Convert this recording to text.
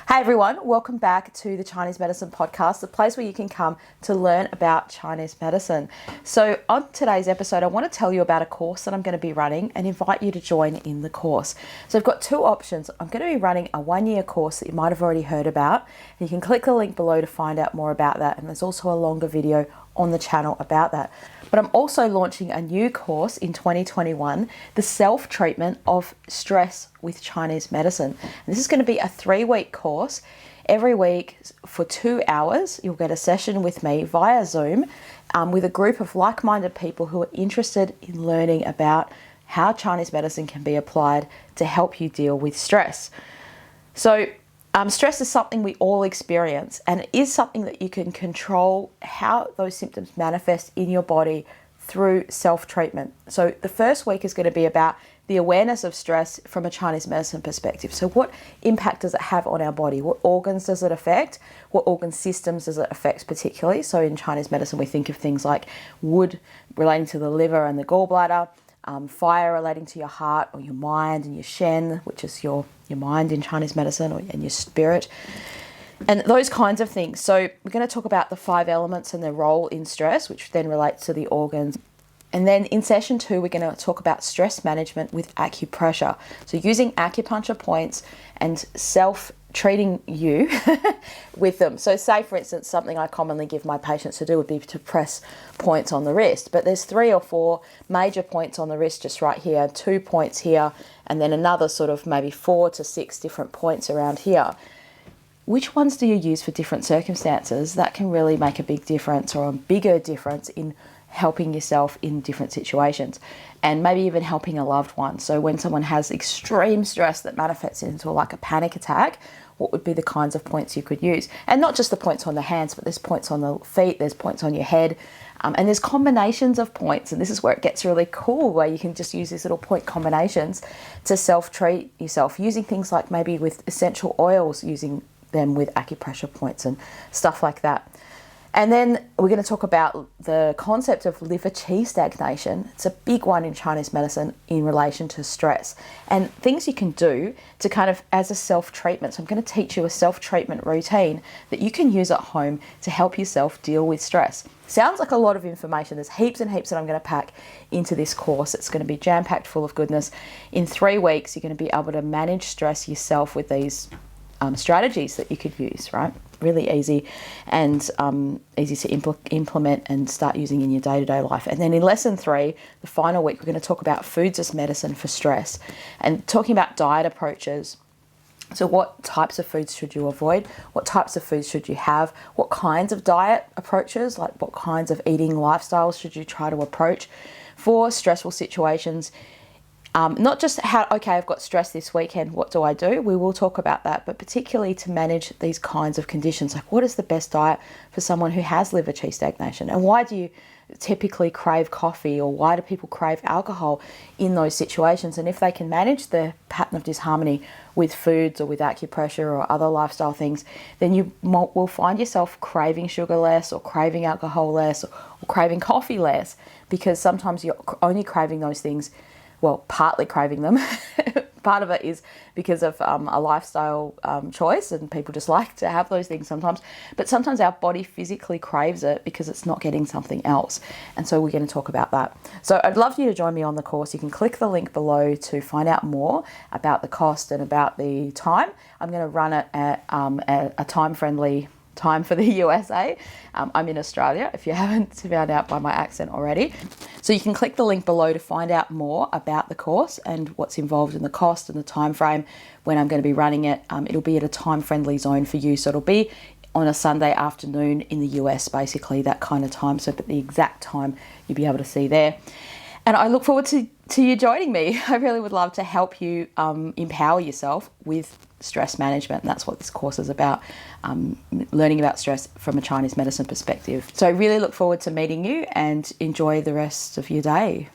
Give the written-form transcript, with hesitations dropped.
Hey everyone, welcome back to the Chinese Medicine Podcast, the place where you can come to learn about Chinese medicine. So on today's episode, I want to tell you about a course that I'm going to be running and invite you to join in the course. So I've got two options. I'm going to be running a 1-year course that you might have already heard about. You can click the link below to find out more about that, and there's also a longer video on the channel about that. But I'm also launching a new course in 2021, the self-treatment of stress with Chinese medicine. And this is going to be a 3-week course. Every week for 2 hours, you'll get a session with me via Zoom with a group of like-minded people who are interested in learning about how Chinese medicine can be applied to help you deal with stress. So stress is something we all experience, and it is something that you can control how those symptoms manifest in your body through self-treatment. So the first week is going to be about the awareness of stress from a Chinese medicine perspective. So what impact does it have on our body? What organs does it affect? What organ systems does it affect particularly? So in Chinese medicine, we think of things like wood relating to the liver and the gallbladder, fire relating to your heart or your mind, and your shen, which is your mind in Chinese medicine, and your spirit, and those kinds of things. So we're going to talk about the 5 elements and their role in stress, which then relates to the organs. And then in session 2, we're going to talk about stress management with acupressure. So using acupuncture points and self-treating you with them. So say, for instance, something I commonly give my patients to do would be to press points on the wrist. But there's 3 or 4 major points on the wrist just right here, 2 points here, and then another sort of maybe 4 to 6 different points around here. Which ones do you use for different circumstances? That can really make a big difference, or a bigger difference in helping yourself in different situations, and maybe even helping a loved one. So when someone has extreme stress that manifests into like a panic attack, what would be the kinds of points you could use? And not just the points on the hands, but there's points on the feet, there's points on your head, and there's combinations of points. And this is where it gets really cool, where you can just use these little point combinations to self-treat yourself, using things like maybe with essential oils, using them with acupressure points and stuff like that. And then we're going to talk about the concept of liver qi stagnation. It's a big one in Chinese medicine in relation to stress, and things you can do to kind of as a self-treatment. So I'm going to teach you a self-treatment routine that you can use at home to help yourself deal with stress. Sounds like a lot of information. There's heaps and heaps that I'm going to pack into this course. It's going to be jam-packed full of goodness. In 3 weeks, you're going to be able to manage stress yourself with these strategies that you could use, right? Really easy and easy to implement and start using in your day-to-day life. And then in lesson 3, the final week, we're going to talk about foods as medicine for stress and talking about diet approaches. So what types of foods should you avoid? What types of foods should you have? What kinds of diet approaches, like what kinds of eating lifestyles should you try to approach for stressful situations? Not just how, okay, I've got stress this weekend, what do I do? We will talk about that, but particularly to manage these kinds of conditions, like what is the best diet for someone who has liver qi stagnation? And why do you typically crave coffee, or why do people crave alcohol in those situations? And if they can manage the pattern of disharmony with foods or with acupressure or other lifestyle things, then you will find yourself craving sugar less, or craving alcohol less, or craving coffee less, because sometimes you're only craving those things, well, partly craving them. Part of it is because of a lifestyle choice, and people just like to have those things sometimes. But sometimes our body physically craves it because it's not getting something else. And so we're going to talk about that. So I'd love you to join me on the course. You can click the link below to find out more about the cost and about the time. I'm going to run it at a time-friendly time for the USA. I'm in Australia, if you haven't found out by my accent already. So you can click the link below to find out more about the course and what's involved in the cost and the time frame when I'm going to be running it. It'll be at a time-friendly zone for you. So it'll be on a Sunday afternoon in the US, basically, that kind of time. So but the exact time you'll be able to see there. And I look forward to you joining me. I really would love to help you empower yourself with stress management, and that's what this course is about, learning about stress from a Chinese medicine perspective. So I really look forward to meeting you, and enjoy the rest of your day.